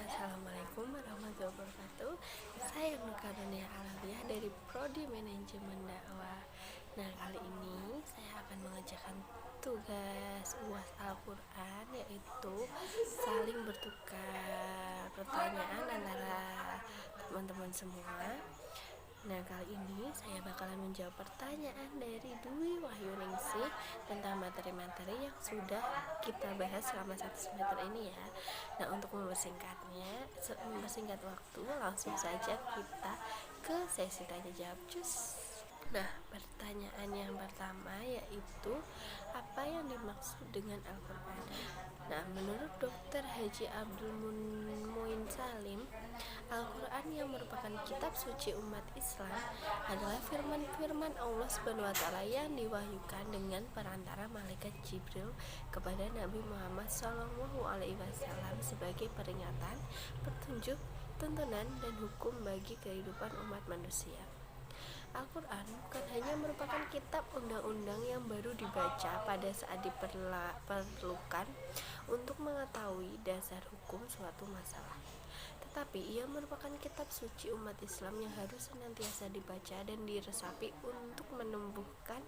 Assalamualaikum warahmatullahi wabarakatuh. Saya Nur Karunia Alawiyah dari Prodi Manajemen Dakwah. Nah, kali ini saya akan mengerjakan tugas UAS Al-Quran, yaitu saling bertukar pertanyaan antara teman-teman semua. Nah, kali ini saya bakalan menjawab pertanyaan dari Dwi Wahyuningsih tentang materi-materi yang sudah kita bahas selama 1 semester ini ya. Nah, untuk mempersingkat waktu, langsung saja kita ke sesi tanya jawab. Cus. Nah, pertanyaan yang pertama yaitu apa yang dimaksud dengan Al-Quran? Nah, menurut Dr. Haji Abdul Muin Salim, Al-Quran yang merupakan kitab suci umat Islam adalah firman-firman Allah SWT yang diwahyukan dengan perantara malaikat Jibril kepada Nabi Muhammad SAW sebagai peringatan, petunjuk, tuntunan, dan hukum bagi kehidupan umat manusia. Al-Quran bukan hanya merupakan kitab undang-undang yang baru dibaca pada saat diperlukan untuk mengetahui dasar hukum suatu masalah, tetapi ia merupakan kitab suci umat Islam yang harus senantiasa dibaca dan diresapi untuk menumbuhkan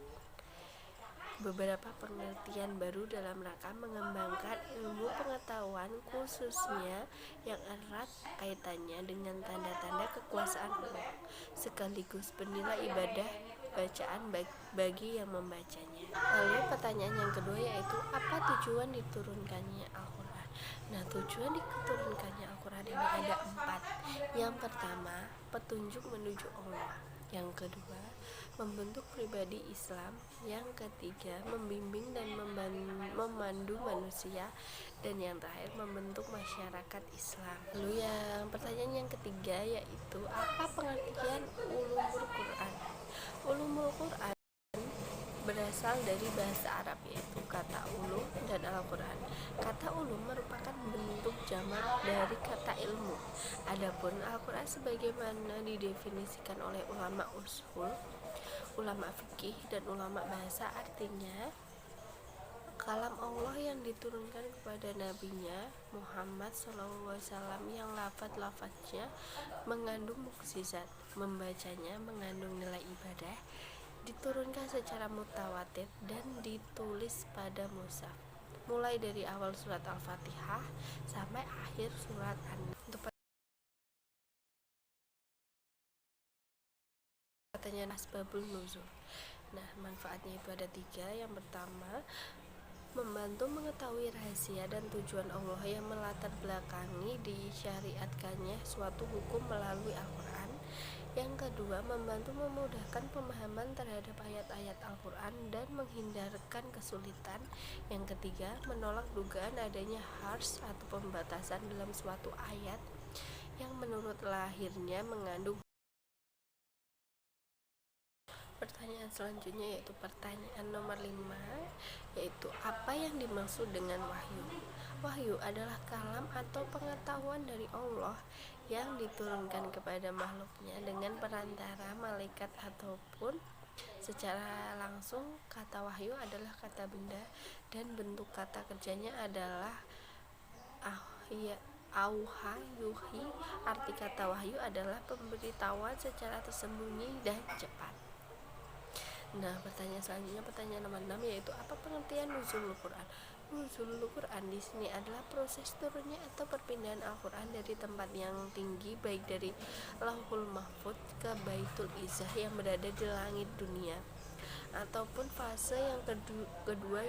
beberapa pengertian baru dalam rangka mengembangkan ilmu pengetahuan, khususnya yang erat kaitannya dengan tanda-tanda kekuasaan Allah, sekaligus bernilai ibadah bacaan bagi yang membacanya. Lalu pertanyaan yang kedua yaitu apa tujuan diturunkannya Al-Quran? Nah, tujuan diturunkannya Al-Quran ini ada 4. Yang pertama, petunjuk menuju Allah. Yang kedua, membentuk pribadi Islam. Yang ketiga, membimbing dan memandu manusia. Dan yang terakhir, membentuk masyarakat Islam. Lalu yang pertanyaan yang ketiga yaitu apa pengertian ulumul Quran? Ulumul Quran berasal dari bahasa Arab yaitu kata ulum dan Al-Quran. Kata ulum merupakan bentuk jamak dari kata ilmu. Adapun Al-Quran sebagaimana didefinisikan oleh ulama usul, ulama fikih, dan ulama bahasa artinya kalam Allah yang diturunkan kepada nabinya Muhammad SAW yang lafaz-lafaznya mengandung mukjizat, membacanya mengandung nilai ibadah, diturunkan secara mutawatir dan ditulis pada mushaf, mulai dari awal surat Al-Fatihah sampai akhir surat An-Nas. Untuk pertanyaan asbabul nuzul. Nah, manfaatnya itu ada 3. Yang pertama, membantu mengetahui rahasia dan tujuan Allah yang melatar belakangi disyariatkannya suatu hukum melalui Al-Quran. Yang kedua, membantu memudahkan pemahaman terhadap ayat-ayat Al-Quran dan menghindarkan kesulitan. Yang ketiga, menolak dugaan adanya harsh atau pembatasan dalam suatu ayat yang menurut lahirnya mengandung. Pertanyaan selanjutnya yaitu pertanyaan nomor 5, yaitu apa yang dimaksud dengan wahyu? Wahyu adalah kalam atau pengetahuan dari Allah yang diturunkan kepada makhluknya dengan perantara malaikat ataupun secara langsung. Kata wahyu adalah kata benda dan bentuk kata kerjanya adalah auha yuhi. Arti kata wahyu adalah pemberitahuan secara tersembunyi dan cepat. Nah, pertanyaan selanjutnya pertanyaan nomor 6 yaitu apa pengertian nuzulul Quran? Nuzulul Quran di sini adalah proses turunnya atau perpindahan Al-Quran dari tempat yang tinggi, baik dari Lauhul Mahfuz ke Baitul Izzah yang berada di langit dunia, ataupun fase yang kedua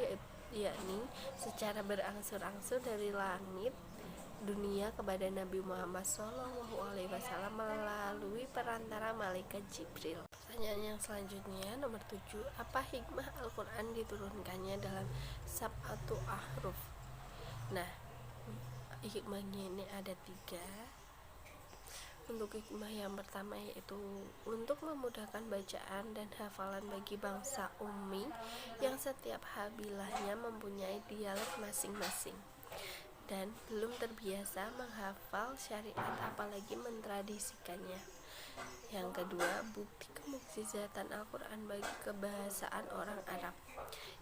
yakni secara berangsur-angsur dari langit dunia kepada Nabi Muhammad SAW melalui perantara malaikat Jibril. Pertanyaan yang selanjutnya nomor 7, apa hikmah Al-Quran diturunkannya dalam sab'atu ahruf? Nah, hikmahnya ini ada 3. Untuk hikmah yang pertama yaitu untuk memudahkan bacaan dan hafalan bagi bangsa ummi yang setiap kabilahnya mempunyai dialek masing-masing dan belum terbiasa menghafal syariat apalagi mentradisikannya. Yang kedua, bukti kemukjizatan Al-Quran bagi kebahasaan orang Arab.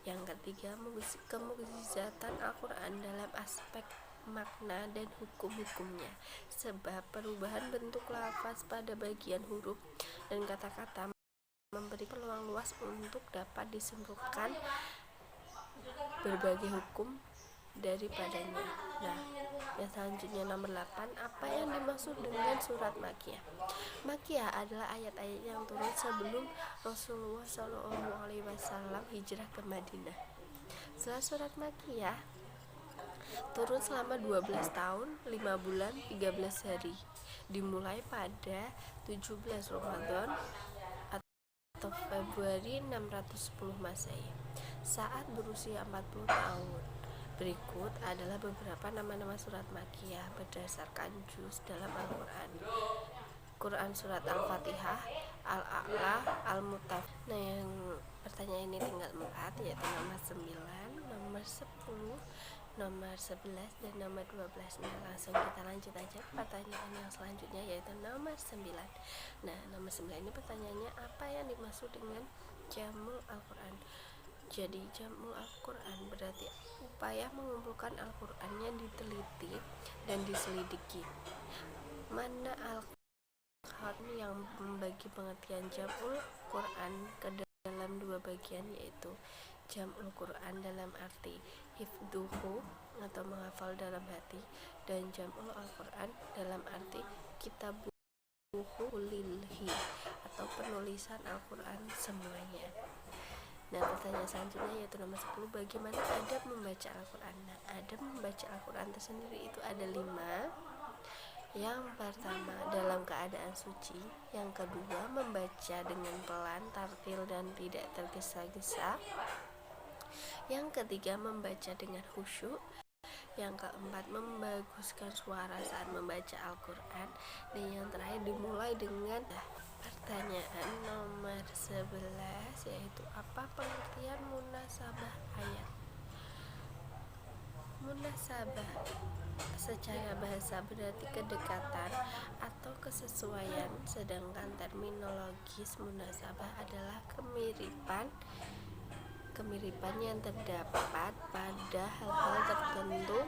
Yang ketiga, kemukjizatan Al-Quran dalam aspek makna dan hukum-hukumnya, sebab perubahan bentuk lafaz pada bagian huruf dan kata-kata memberi peluang luas untuk dapat disimpulkan berbagai hukum daripadanya. Nah, yang selanjutnya nomor 8, apa yang dimaksud dengan surat Makkiyah? Makkiyah adalah ayat-ayat yang turun sebelum Rasulullah SAW hijrah ke Madinah. Setelah surat Makkiyah turun selama 12 tahun, 5 bulan, 13 hari, dimulai pada 17 Ramadan atau Februari 610 Masehi, saat berusia 40 tahun. Berikut adalah beberapa nama-nama surat Makkiyah berdasarkan juz dalam Al-Quran. Quran surat Al-Fatihah, Al-A'la, Al-Mutaf. Nah, yang pertanyaan ini tinggal 4, yaitu nomor 9, nomor 10, nomor 11, dan nomor 12. Nah, langsung kita lanjut aja pertanyaan yang selanjutnya, yaitu nomor 9. Nah, nomor 9 ini pertanyaannya, apa yang dimaksud dengan Jamul Al-Quran? Jadi Jamul Al-Quran berarti upaya mengumpulkan Al-Quran yang diteliti dan diselidiki. Mana Al-Quran yang membagi pengertian Jamul Quran ke dalam 2 bagian, yaitu Jamul Quran dalam arti hifduhu atau menghafal dalam hati, dan Jamul Al-Quran dalam arti kitabuhu lilhi atau penulisan Al-Quran semuanya. Nah, pertanyaan selanjutnya yaitu nomor 10, bagaimana adab membaca Al-Quran? Nah, adab membaca Al-Quran tersendiri itu ada 5. Yang pertama, dalam keadaan suci. Yang kedua, membaca dengan pelan, tartil, dan tidak tergesa-gesa. Yang ketiga, membaca dengan khusyuk. Yang keempat, membaguskan suara saat membaca Al-Quran. Dan yang terakhir, dimulai dengan pertanyaan nomor 11, yaitu apa pengertian munasabah ayat? Munasabah secara bahasa berarti kedekatan atau kesesuaian, sedangkan terminologis munasabah adalah kemiripan yang terdapat pada hal-hal tertentu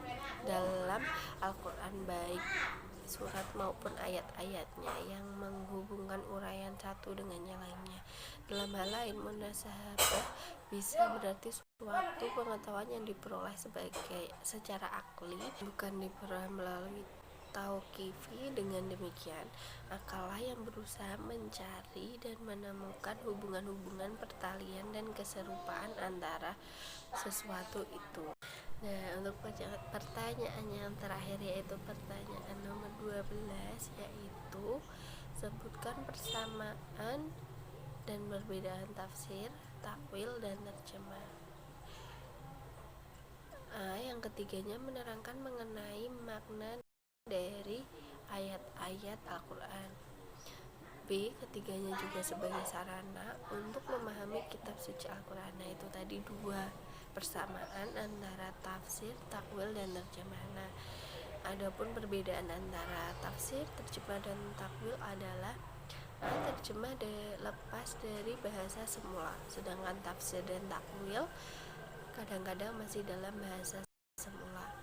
dalam Al-Quran, baik surat maupun ayat-ayatnya, yang menghubungkan uraian satu dengan yang lainnya. Dalam hal lain, munasabah bisa berarti suatu pengetahuan yang diperoleh secara akli, bukan diperoleh melalui tauqifi. Dengan demikian, akallah yang berusaha mencari dan menemukan hubungan-hubungan pertalian dan keserupaan antara sesuatu itu. Nah, untuk pertanyaan yang terakhir, yaitu pertanyaan nomor 12, yaitu sebutkan persamaan dan perbedaan tafsir, takwil, dan terjemah. Yang ketiganya menerangkan mengenai makna dari ayat-ayat Al-Quran. B, ketiganya juga sebagai sarana untuk memahami kitab suci Al-Quran. Nah, itu tadi 2 persamaan antara tafsir, takwil, dan terjemah. Nah, adapun perbedaan antara tafsir, terjemah, dan takwil adalah terjemah lepas dari bahasa semula, sedangkan tafsir dan takwil kadang-kadang masih dalam bahasa semula.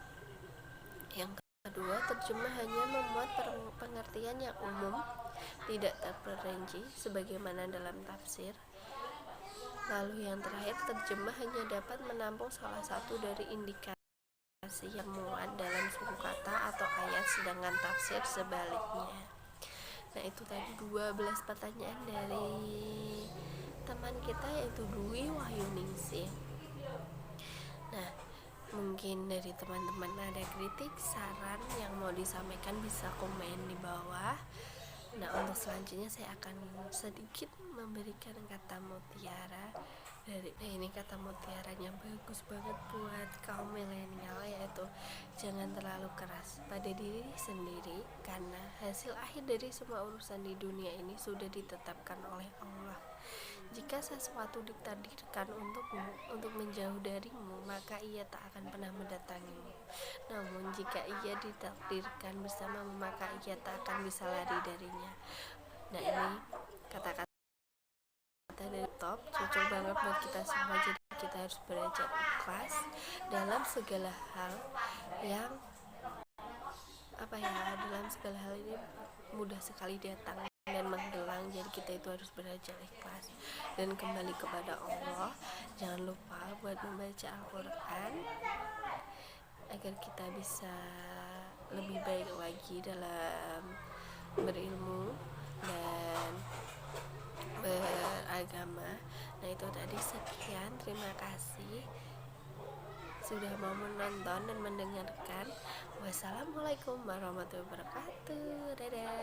Yang kedua, terjemah hanya memuat pengertian yang umum, tidak terperinci sebagaimana dalam tafsir. Lalu yang terakhir, terjemah hanya dapat menampung salah satu dari indikasi yang muat dalam suku kata atau ayat, sedangkan tafsir sebaliknya. Nah, itu tadi 12 pertanyaan dari teman kita, yaitu Dwi Wahyuningsih. Nah, mungkin dari teman-teman ada kritik, saran yang mau disampaikan, bisa komen di bawah. Nah, untuk selanjutnya saya akan sedikit memberikan kata mutiara ini kata mutiaranya bagus banget buat kaum milenial, yaitu jangan terlalu keras pada diri sendiri, karena hasil akhir dari semua urusan di dunia ini sudah ditetapkan oleh Allah. Jika sesuatu ditakdirkan untukmu untuk menjauh darimu, maka ia tak akan pernah mendatangimu. Namun jika ia ditakdirkan bersamamu, maka ia tak akan bisa lari darinya. Nah, ini kata-kata dari top, cocok banget buat kita semua. Jadi kita harus belajar ikhlas dalam segala hal yang segala hal ini mudah sekali datang dan menghilang. Jadi kita itu harus belajar ikhlas dan kembali kepada Allah. Jangan lupa buat membaca Al-Quran agar kita bisa lebih baik lagi dalam berilmu dan beragama. Nah itu tadi, sekian, terima kasih sudah mau menonton dan mendengarkan. Wassalamualaikum warahmatullahi wabarakatuh. Dadah.